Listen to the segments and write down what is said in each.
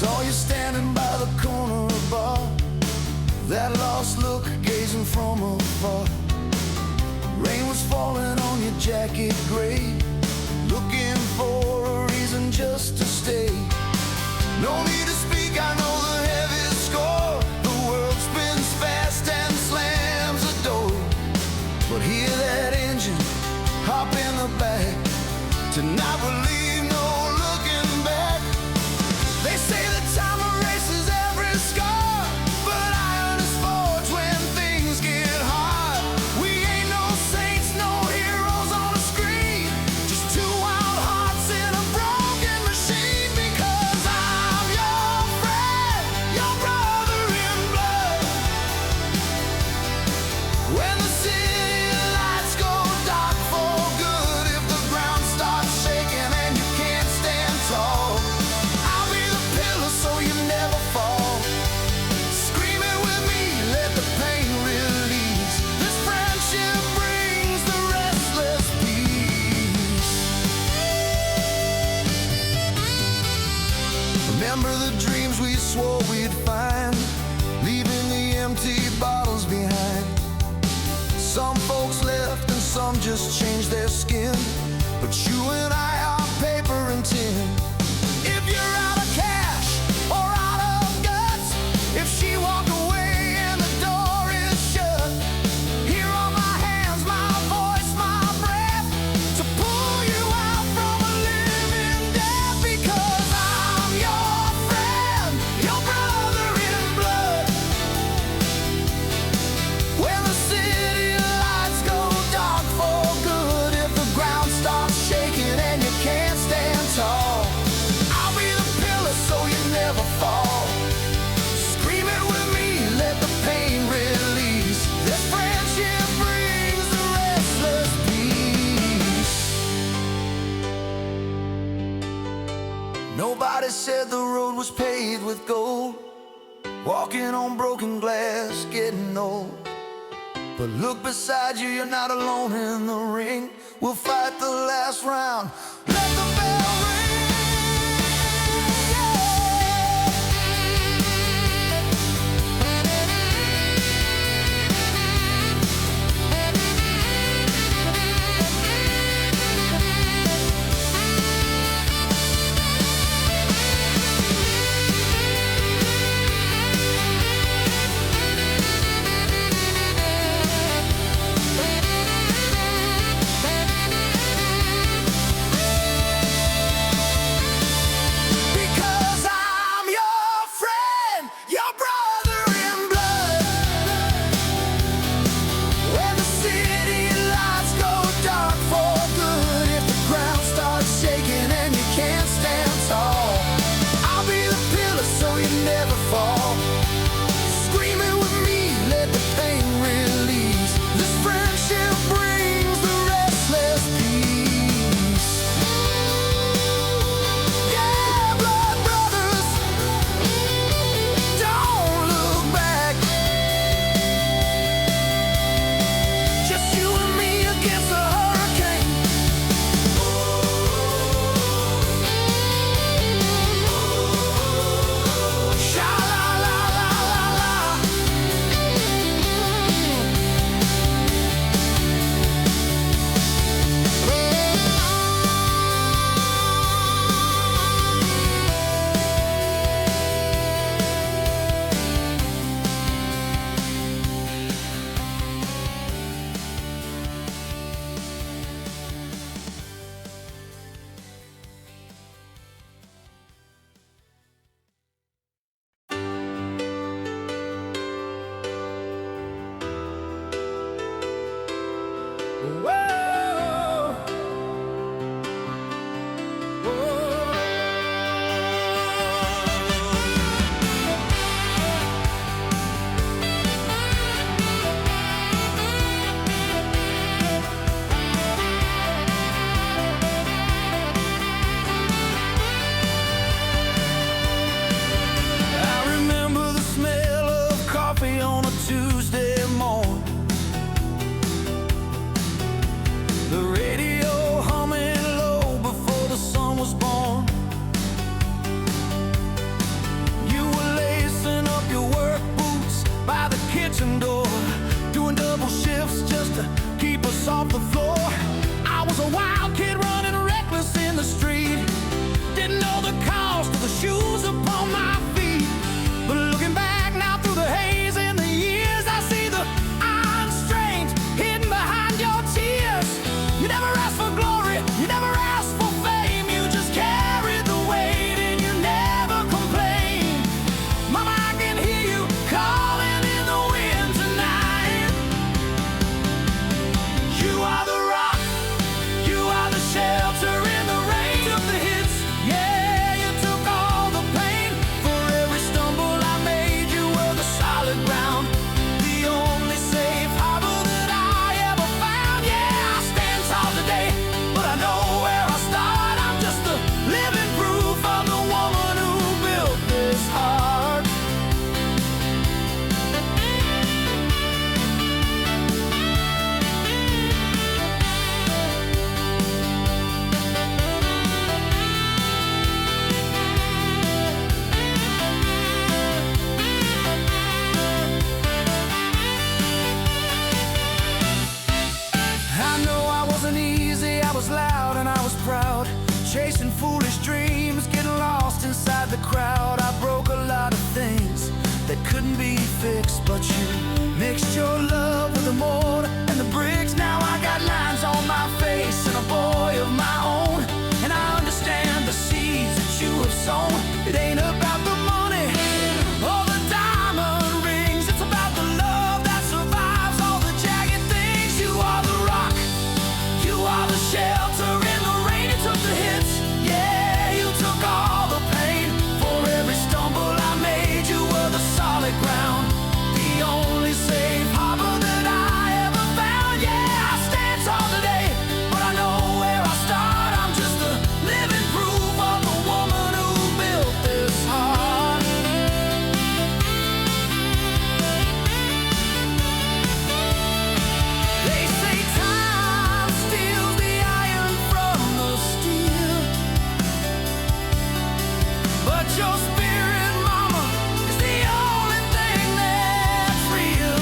Saw you standing by the corner of a bar, that lost look gazing from afar. Rain was falling on your jacket gray, looking for a reason just to stay. No need to speak, I know the heavy score. The world spins fast and slams the door. But hear that engine, hop in the back. Tonight we'll leave no looking back. They say that time erases every scar, but iron is forged when things get hard. We ain't no saints, no heroes on the screen, just two wild hearts in a broken machine. Because I'm your friend, your brother in blood. When the city lights go dark for good, if the ground starts shaking and you can't stand tall, I'll be the pillar so you never fall. Scream it with me, let the pain release. This friendship brings the restless peace. Remember the dreams we swore we'd find, leaving the empty bottles behind. Some folks left and some just changed their skin, but you and I are paper and tin. If you're out of cash or out of guts, if she walked away and the door is shut, here are my hands, my voice, my breath, to pull you out from a living death. Because I'm your friend, your brother in blood. When the city lights go dark for good, if the ground starts shaking and you can't stand tall, I'll be the pillar so you never fall. Scream it with me, let the pain release. This friendship brings the restless peace. Nobody said the road was paved with gold, walking on broken glass, getting old. But look beside you, you're not alone in the ring. We'll fight the last round, let the bell ring. Because I'm your friend, your brother in blood. When the city lights go dark for good, if the ground starts shaking and you can't stand tall, I'll be the pillar so you never fall. Scream it with me, let the pain release. This friendship brings the restless peace. Yeah, blood brothers, don't look back. Just you and me against the hurricane. Sha la la bricks off the floor. I was a wild kid running reckless in the street. Didn't know the cost of the shoes upon my feet. But looking back now through the haze and the years, I see the iron strength hidden behind your tears. You never asked for glory, you never asked for fame. You just carried the weight and you never complained. Mama, I can hear you calling in the wind tonight. You are the rock, you are the shelter in the rain of the hits. Yeah, you took all the pain. For every stumble I made, you were the solid ground, the only safe harbor that I ever found. Yeah, I stand tall today, but I know where I start. I'm just the living proof of the woman who built this heart. I know I wasn't easy, I was loud and I was proud, chasing foolish dreams, getting lost inside the crowd. I broke a lot of things that couldn't be fixed, but you mixed your love with the mortar and the bricks. Now I got lines on my face and a boy of my own, and I understand the seeds that you have sown. It ain't about the money or the diamond rings, it's about the love that survives all the jagged things. You are the rock, you are the shelter in the rain. You took the hits, yeah, you took all the pain. For every stumble I made, you were the solid ground, the only safe harbor that I ever found. Yeah, I stand tall today, but I know where I start. I'm just the living proof of the woman who built this heart. They say time steals the iron from the steel, but your spirit, mama, is the only thing that's real.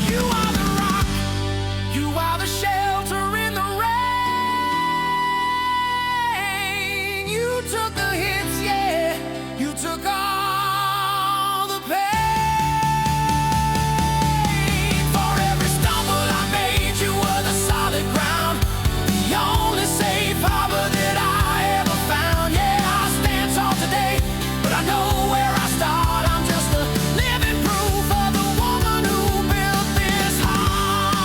You are the rock, you are the shelter in the rain. You took the hits, yeah, you took all the pain. For every stumble I made, you were the solid ground, the only safe harbor that I ever found. Yeah, I stand tall today, but I know where I start. I'm just the living proof of the woman who built this heart.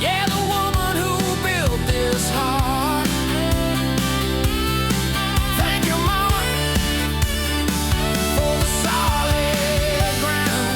Yeah, the woman who built this heart. Thank you, mama, for the solid ground.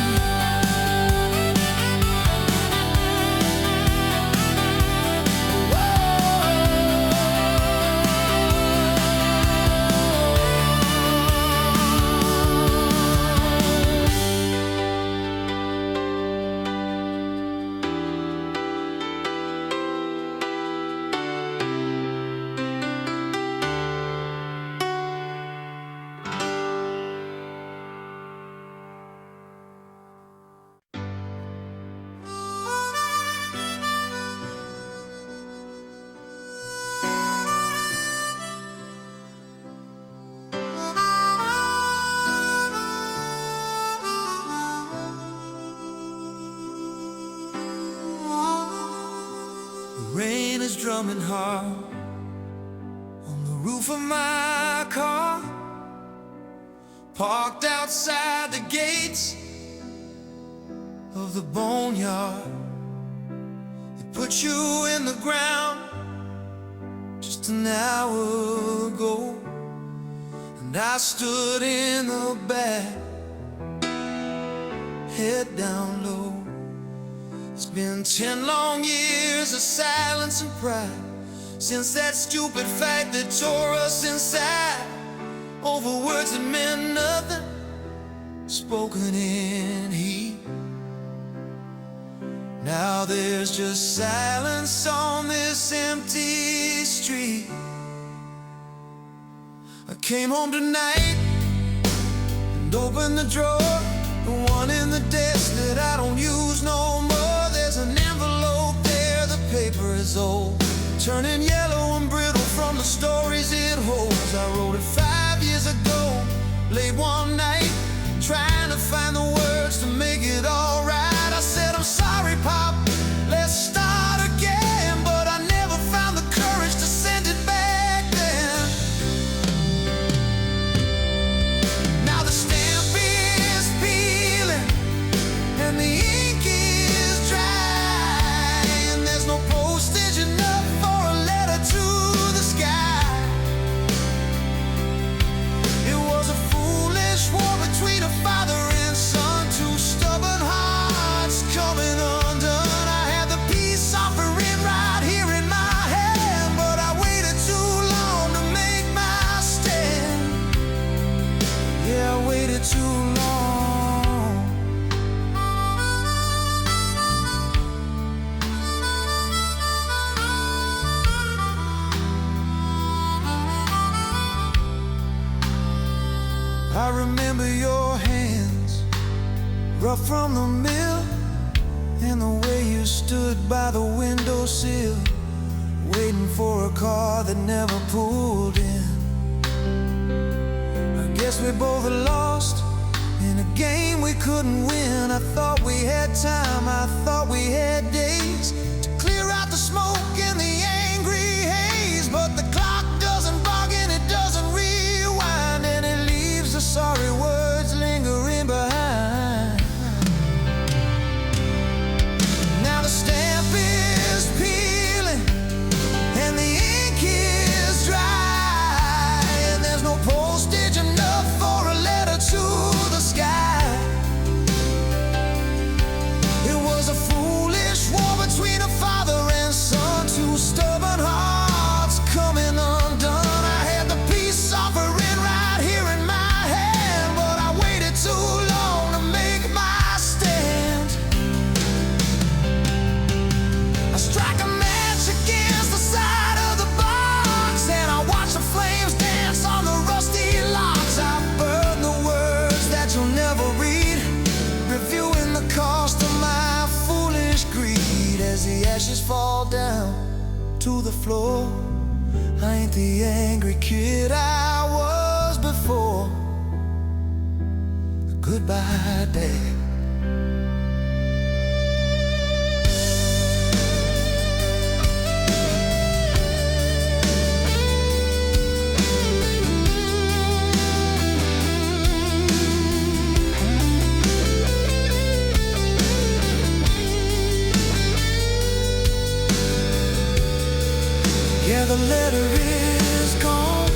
Rain is drumming hard on the roof of my car, parked outside the gates of the boneyard. They put you in the ground just an hour ago, and I stood in the back head down low. It's been 10 long years of silence and pride since that stupid fight that tore us inside over words that meant nothing, spoken in heat. Now there's just silence on this empty street. I came home tonight and opened the drawer, the one in the desk that I don't use no more. There's an envelope there, the paper is old, turning yellow and brittle from the stories it holds. I wrote it 5 years ago, late one night, trying to find the words to make it all right. I said, I'm sorry, Pop, let's start again, but I never found the courage to send it back then. Now the stamp is peeling and the ink is dry, and there's no postage enough for a letter to the sky. It was a foolish war between a father and son, two stubborn hearts coming undone. I had the peace offering right here in my hand, but I waited too long to make my stand. Yeah, I waited too long. I remember your hands, rough from the mill, and the way you stood by the windowsill, waiting for a car that never pulled in. I guess we both lost in a game we couldn't win. I thought we had time, I thought we had days to clear out the smoke and the angry haze, but the clock doesn't bargain, it doesn't rewind, and it leaves the sorry words lingering behind. Now the stamp is peeling and the ink is dry, and there's no postage enough for a letter to the sky. It was a foolish war between a father and son, two stubborn hearts coming undone. I had the peace offering right here in my hand, but I waited too long to make my stand. I strike a match against the side of the box, and I watch the flames dance on the rusty locks. I burn the words that you'll never read, reviewing the cost of my foolish greed. As the ashes fall down to the floor, I ain't the angry kid I was before. Goodbye, Dad. Yeah, the letter is gone.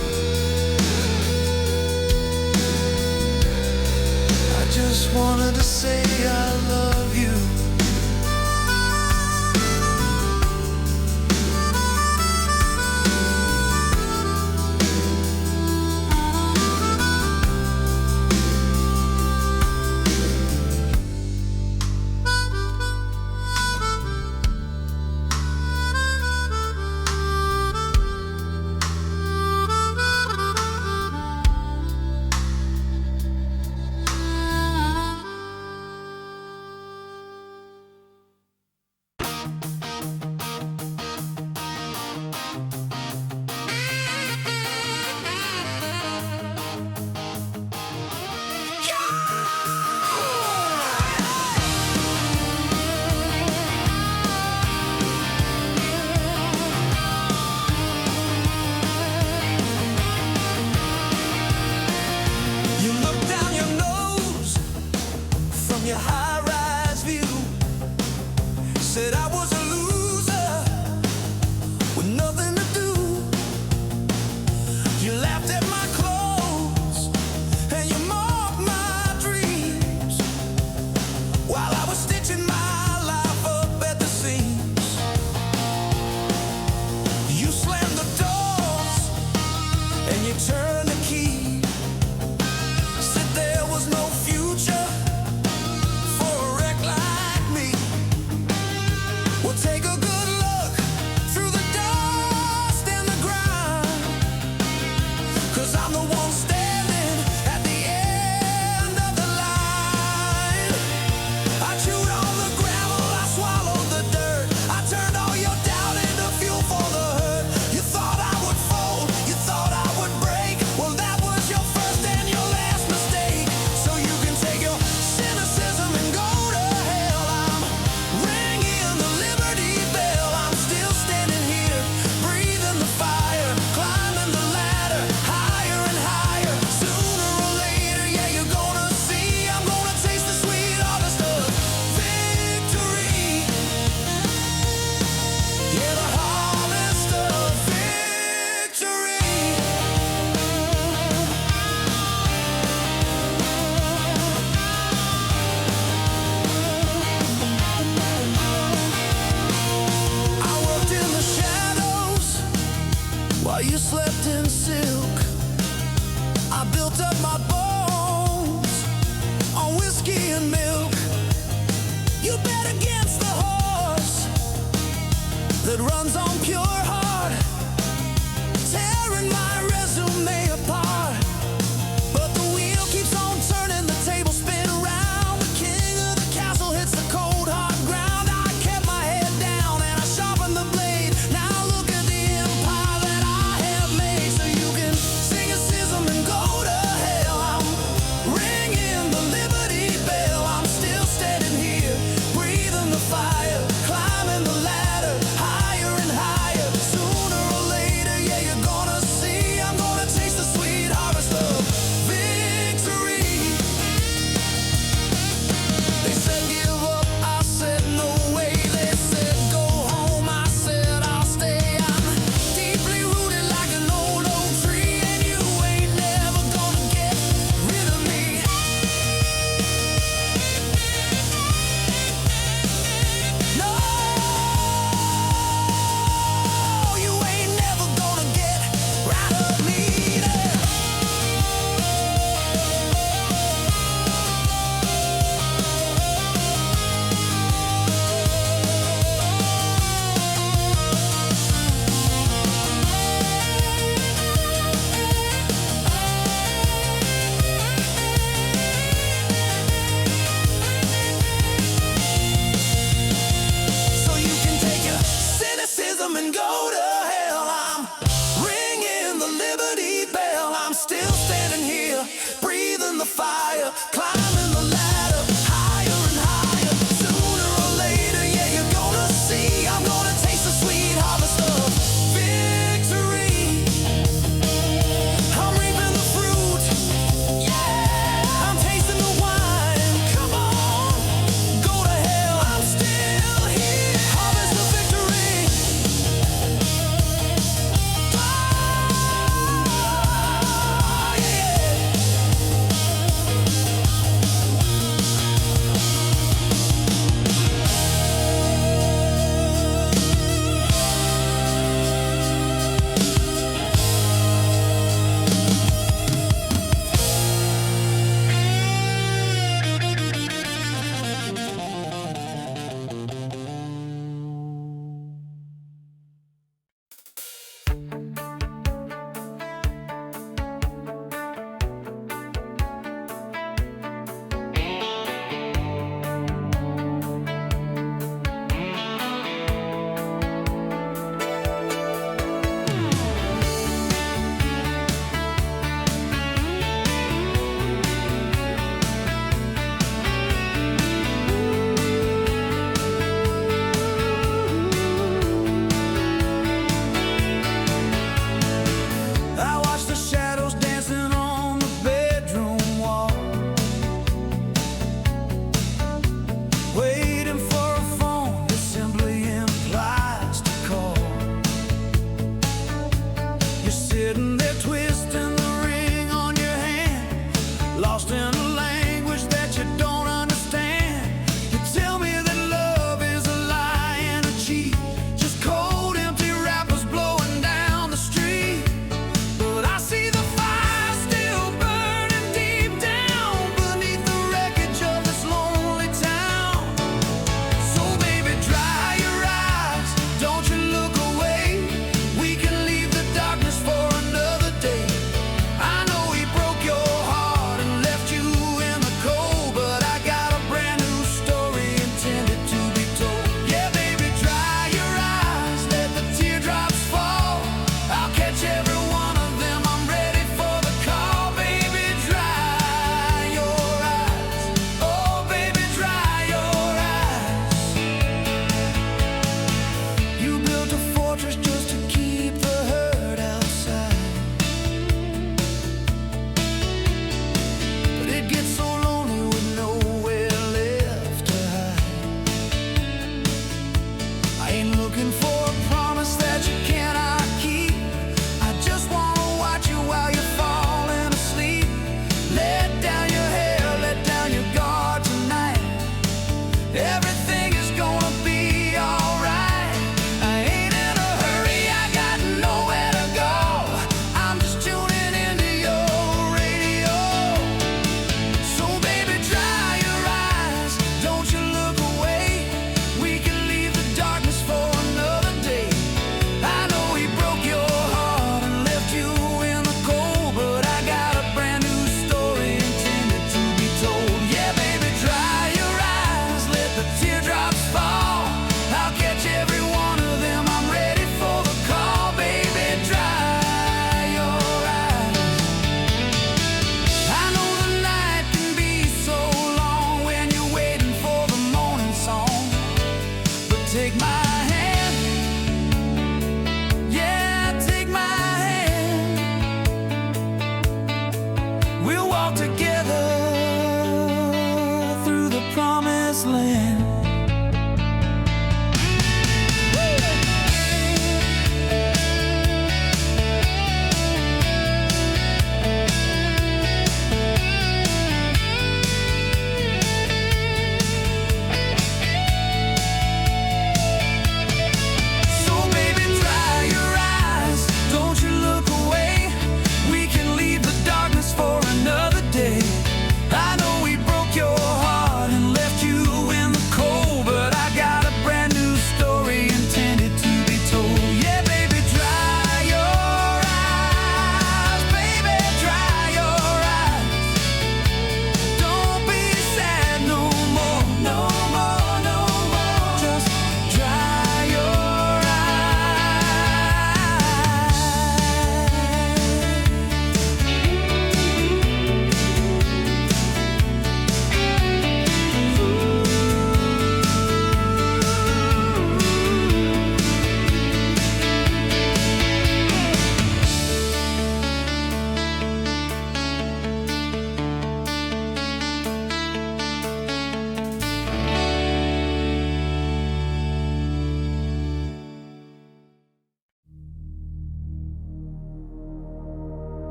I just wanted to say I love you. in silk. I built up my bones on whiskey and milk. You bet against the horse that runs on pure heart, tearing my resume apart. But the wheel keeps on turning, the tables spin around. The king of the castle hits the cold hard ground. I kept my head down and I sharpened the blade. Now look at the empire that I have made. So you can sing a schism and go to hell. I'm ringing the Liberty Bell. I'm still standing here, breathing the fire, climbing the ladder, higher and higher. Sooner or later, yeah, you're gonna see, I'm gonna taste the sweet harvest of victory. They said give up, I said no way. They said go home, I said I'll stay. I'm deeply rooted like an old oak tree, and you ain't never gonna get rid of me. No, you ain't never gonna get rid of me. So you can take your cynicism and go to hell. I'm ringing the Liberty Bell. I'm still standing here, breathing the fire, climbing the ladder, higher and higher. Sooner or later, yeah, you're gonna see, I'm gonna taste the sweet harvest of victory. I'm reaping the fruit, yeah, I'm tasting the wine. Come on, go to hell, I'm still here. Harvest of victory. Ah, yeah. promised land.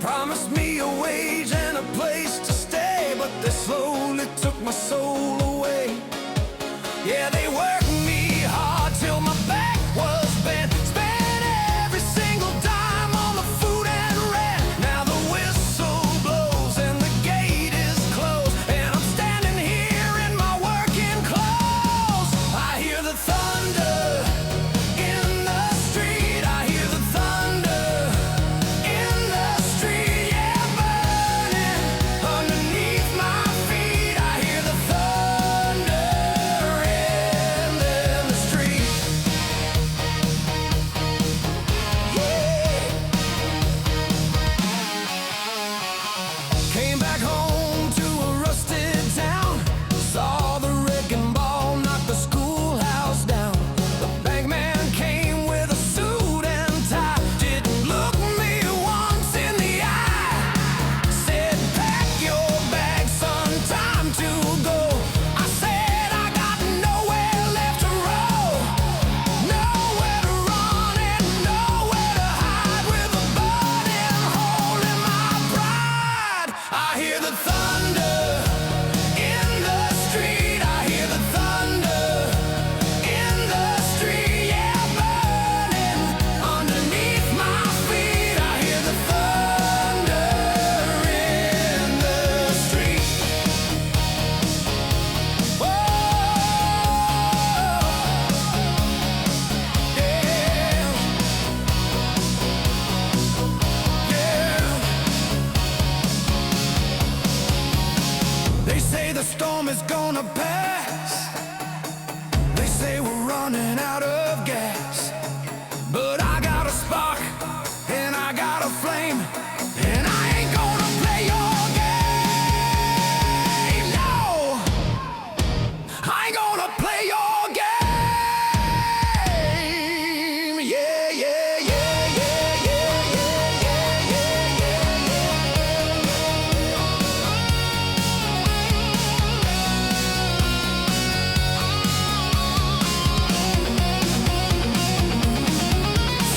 Promised me a wage and a place to stay, but they slowly took my soul away. Yeah, they worked me hard till my back was bent. Spent every single dime on the food and rent. Now the whistle blows and the gate is closed, and I'm standing here in my working clothes. I hear the thunder in the street. I hear the thunder in the street. Yeah, burning underneath my feet. I hear the thunder in the street. Yeah. Came back home to a rusted town. Saw the wrecking ball knock the schoolhouse down. The bank man came with a suit and tie. Didn't look me once in the eye. Said, pack your bags, son, time to go. I said, I got nowhere left to roll. Nowhere to run and nowhere to hide. With a burning hole in my pride. I hear the thunder in the street. I hear the thunder in the street. Yeah, burning underneath my feet. I hear the thunder in the street. Whoa, yeah, yeah. They say the storm is gonna pass. They say we're running out of gas. But I got a spark and I got a flame, and I ain't gonna play your game. No, I ain't gonna play your game. Yeah, yeah, yeah, yeah, yeah, yeah, yeah, yeah,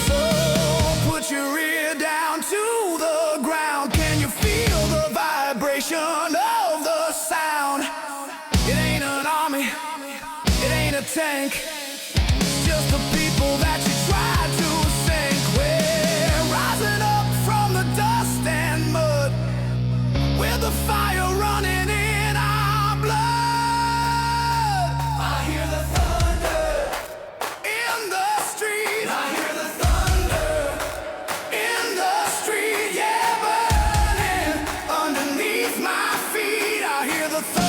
So put your ear down to the ground. Can you feel the vibration of the sound? It ain't an army, it ain't a tank. Just the people that you tried to sink. We're rising up from the dust and mud, with the fire running in our blood. I hear the thunder in the street. I hear the thunder in the street. Yeah, burning underneath my feet. I hear the thunder.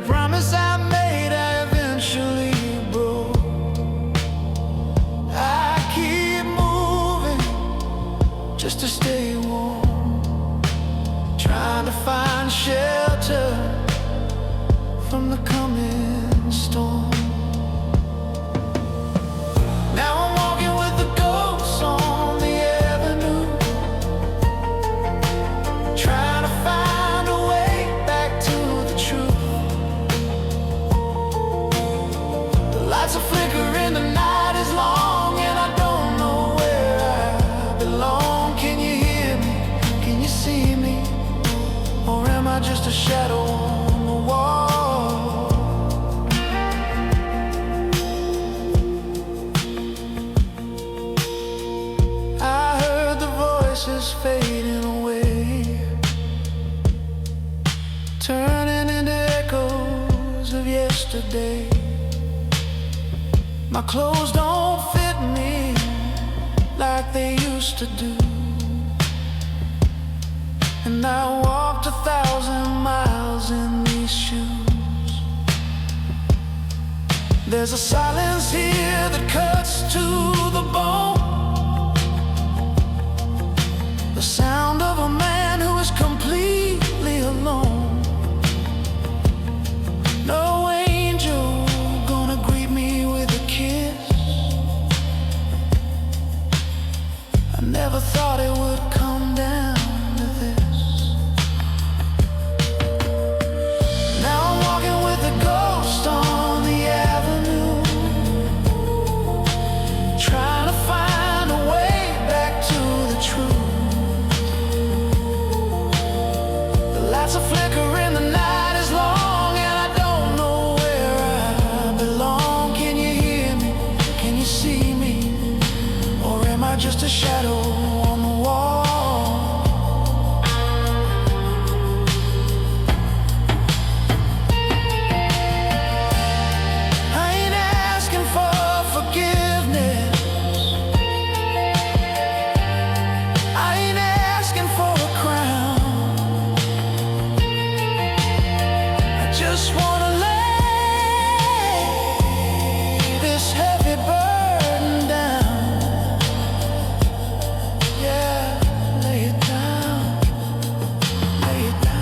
promise I made, I eventually broke. I keep moving just to stay warm, trying to find shelter from the coming storm. Now I'm walking with the ghosts on the avenue, trying to find a way back to the truth. The lights are flickering, the night is long, and I don't know where I belong. Can you hear me? Can you see me? Or am I just a shadow on the wall? Voices fading away, turning into echoes of yesterday. My clothes don't fit me like they used to do, and I walked 1,000 miles in these shoes. There's a silence here that cuts to the bone, the sound of a man who is completely alone. No angel gonna greet me with a kiss. I never thought it would come down to this. Now I'm walking with a ghost on the avenue, trying to find a way back to the truth. Lights are flickering, the night is long, and I don't know where I belong. Can you hear me? Can you see me? Or am I just a shadow on the wall? I ain't asking for forgiveness, I ain't asking for a crown. Just wanna lay this heavy burden down. Yeah, lay it down, lay it down.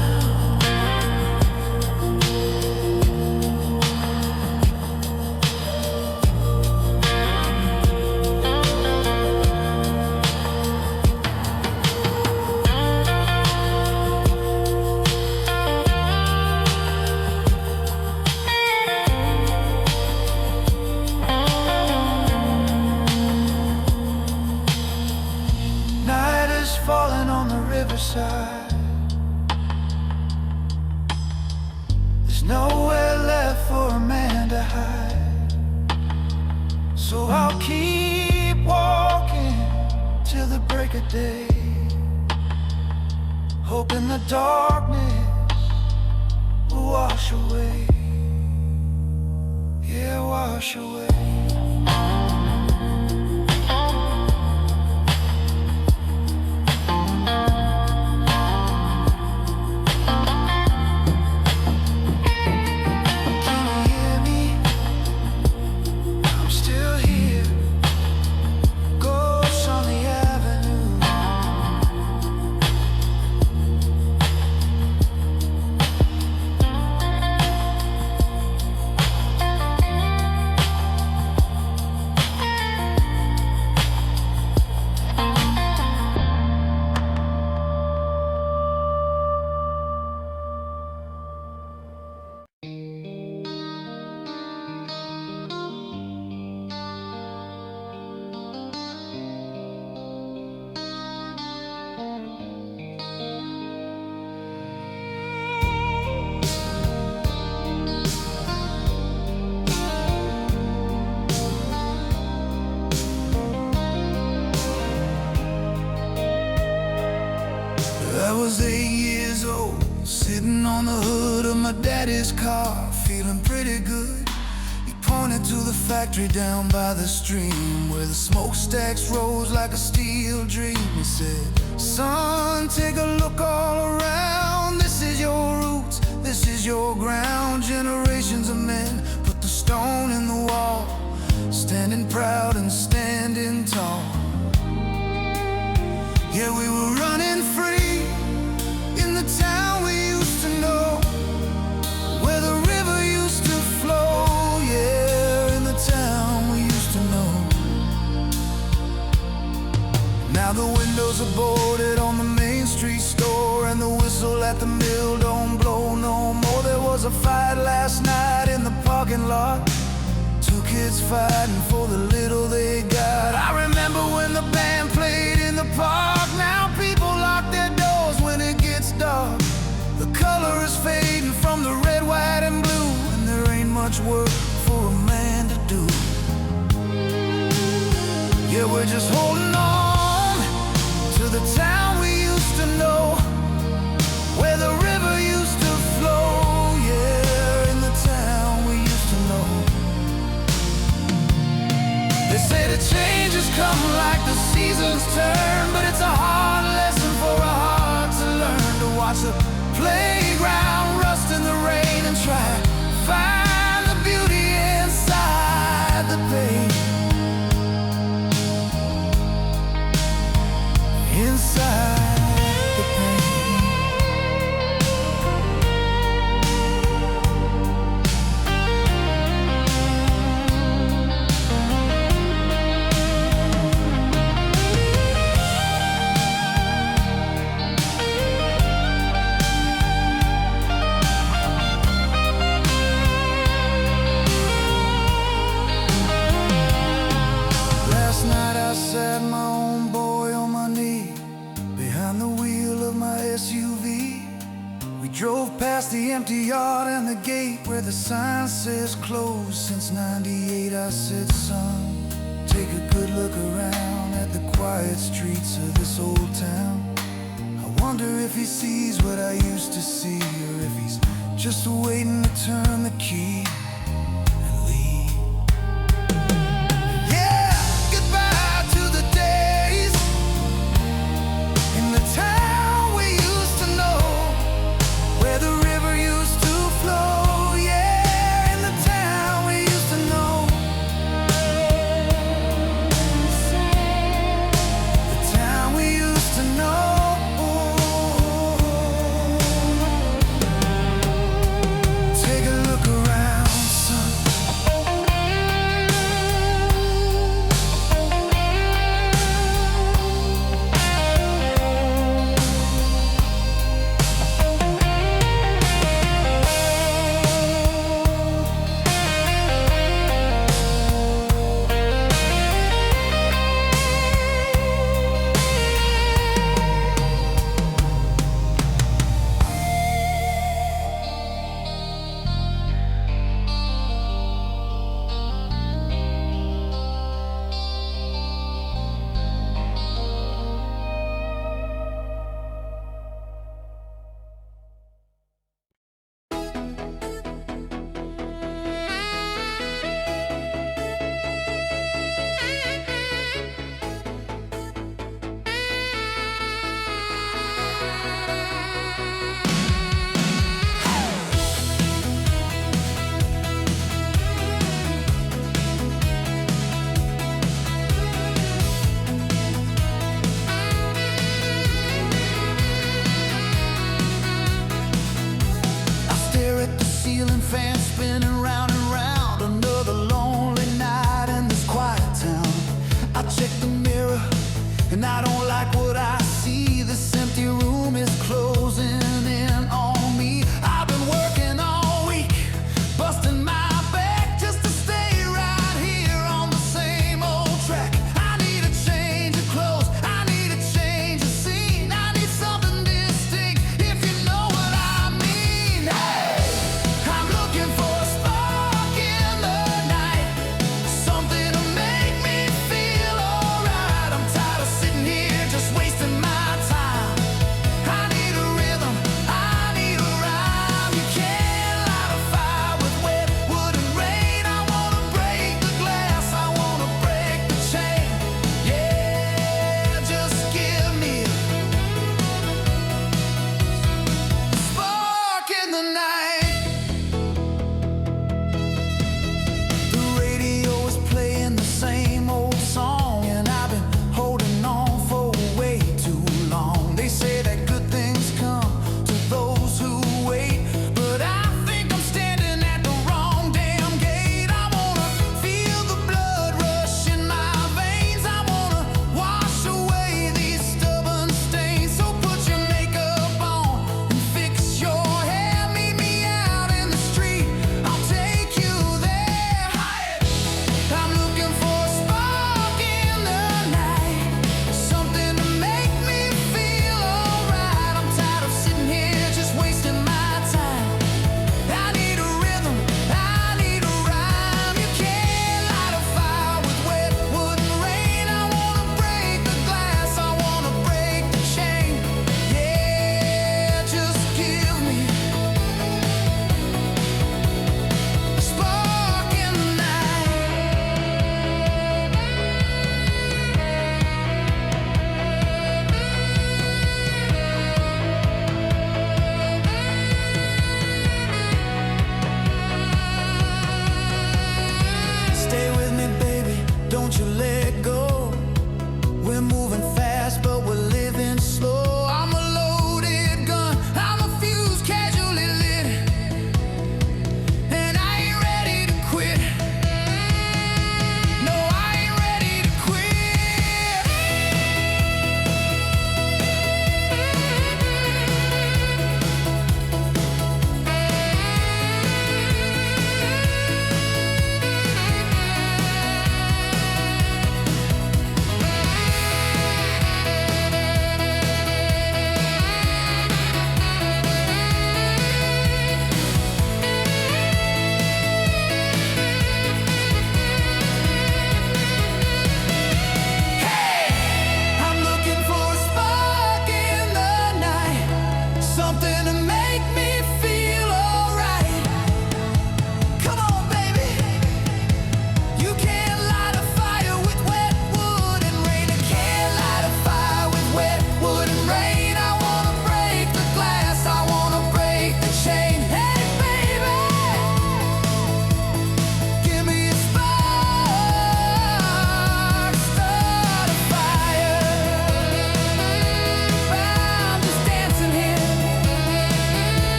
Falling on the riverside, there's nowhere left for a man to hide. So I'll keep walking till the break of day, hoping the darkness will wash away. Yeah, wash away. I was 8 years old, sitting on the hood of my daddy's car, feeling pretty good. He pointed to the factory down by the stream, where the smokestacks rose like a steel dream. He said, son, take a look all around. This is your roots, this is your ground. whistle at the mill don't blow no more. There was a fight last night in the parking lot. Two kids fighting for the little they got. I remember when the band played in the park. Now people lock their doors when it gets dark. The color is fading from the red, white, and blue, and there ain't much work for a man to do. Yeah, we're just holding on to the town we used to know, where the river used to flow. Yeah, in the town we used to know. They say the changes come like the seasons turn, but it's a hard lesson for a heart to learn. To watch the playground rust in the rain and try to find the beauty inside the pain. Inside the pain. Last night I sat my own boy on my knee behind the wheel of my SUV. We drove past the empty yard and the gate where the sign says closed since '98. I said, son, take a good look around at the quiet streets of this old town. I wonder if he sees what I used to see, or if he's just waiting to turn the key and leave. Yeah, goodbye to the days in the town we used to know, where the river used to flow. Yeah, in the town we used to know. The town we used to know. Take a look around.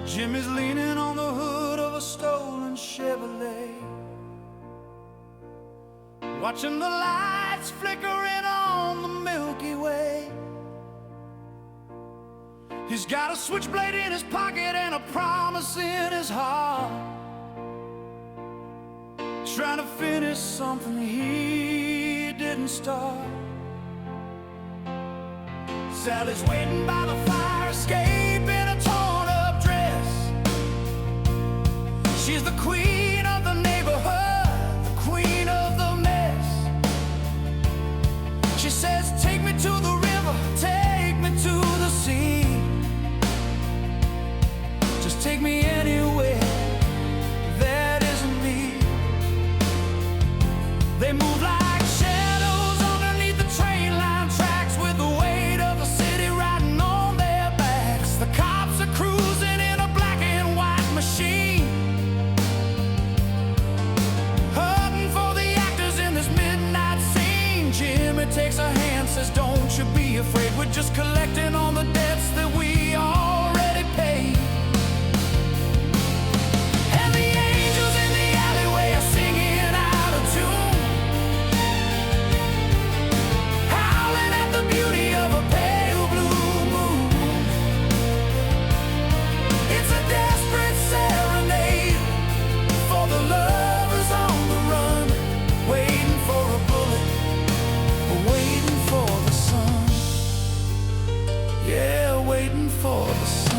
Jimmy's leaning on the hood of a stolen Chevrolet, watching the lights flickering on the Milky Way. He's got a switchblade in his pocket and a promise in his heart, trying to finish something he didn't start. Sally's waiting by the fire escape in a torn-up dress. She's the queen of the neighborhood, the queen of the mess. She says, take me to the river, take me to the sea. Just take me anywhere that isn't me. They move like shadows underneath the train line tracks, with the weight of the city riding on their backs. The cops are cruising in a black and white machine, hunting for the actors in this midnight scene. Jimmy takes her hand, says, don't you be afraid, we're just collecting on the debts that we already paid. And the angels in the alleyway are singing out of tune, howling at the beauty of a pale blue moon. It's a desperate serenade for the lovers on the run, waiting for a bullet, waiting for the sun. Yeah, waiting for the sun.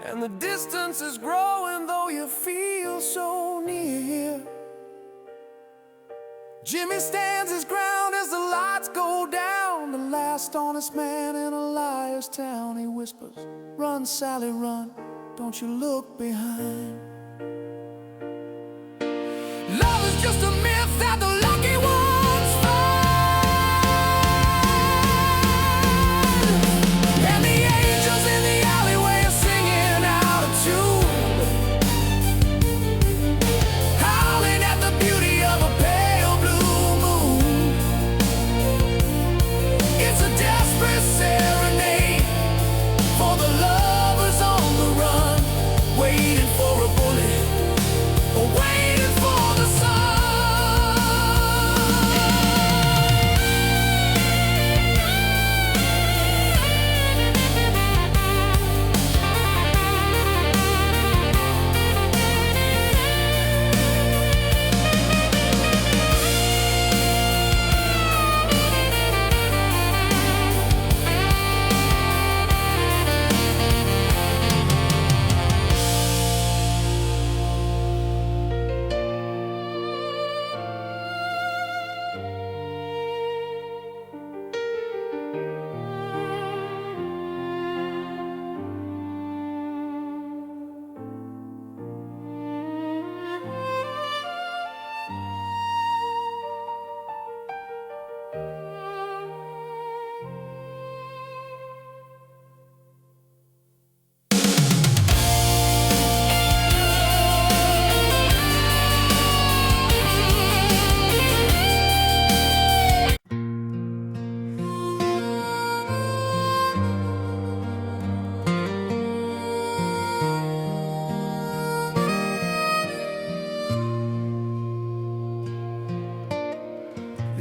And the distance is growing, though you feel so near. Jimmy stands his ground as the lights go down. The last honest man in a liar's town. He whispers, run, Sally, run, don't you look behind. Love is just a myth that the lucky ones find. And the angels in the alleyway are singing out of tune, howling at the beauty of a pale blue moon. It's a desperate serenade for the lovers on the run, waiting for a boy.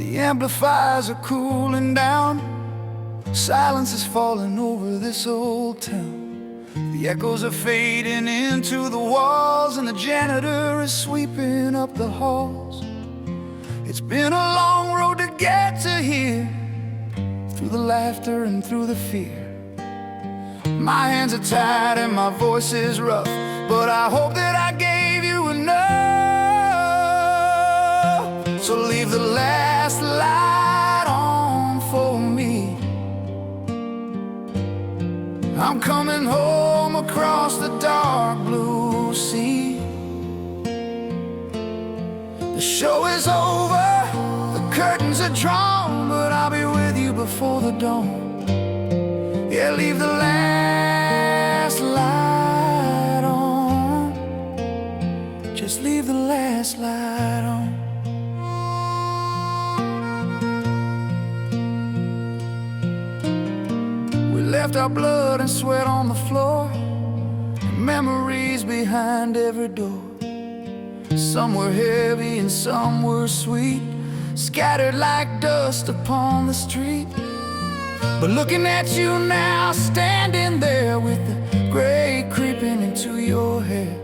The amplifiers are cooling down. Silence is falling over this old town. The echoes are fading into the walls, and the janitor is sweeping up the halls. It's been a long road to get to here, through the laughter and through the fear. My hands are tied and my voice is rough, but I hope that I gave you enough. So leave the last light on for me. I'm coming home across the dark blue sea. The show is over, the curtains are drawn, but I'll be with you before the dawn. Yeah, leave the last light on. Just leave the last light on. We left our blood and sweat on the floor, memories behind every door. Some were heavy and some were sweet, scattered like dust upon the street. But looking at you now, standing there with the gray creeping into your hair,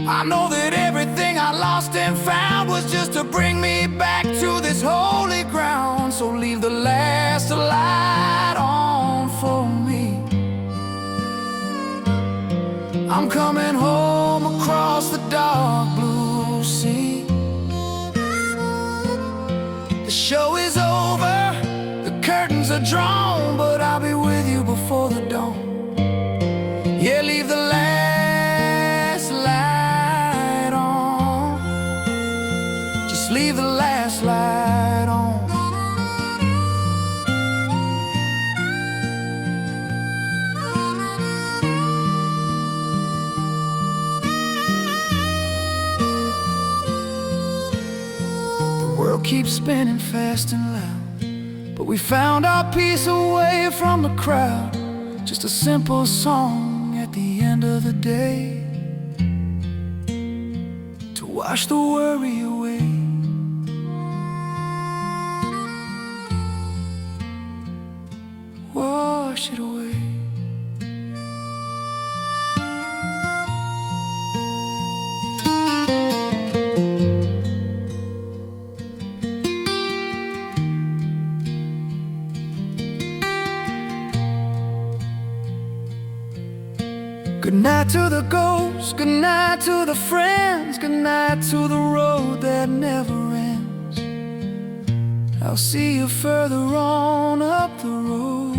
I know that everything I lost and found was just to bring me back to this holy ground. So leave the last light on for me. I'm coming home across the dark blue sea. The show is over, the curtains are drawn, but I'll be with you before the dawn. Yeah, leave the last light on. Just leave the last light on. The world keeps spinning fast and loud, but we found our peace away from the crowd. Just a simple song at the end of the day, to wash the worry away. Wash it away. Good night to the ghosts, good night to the friends, good night to the road that never ends. I'll see you further on up the road.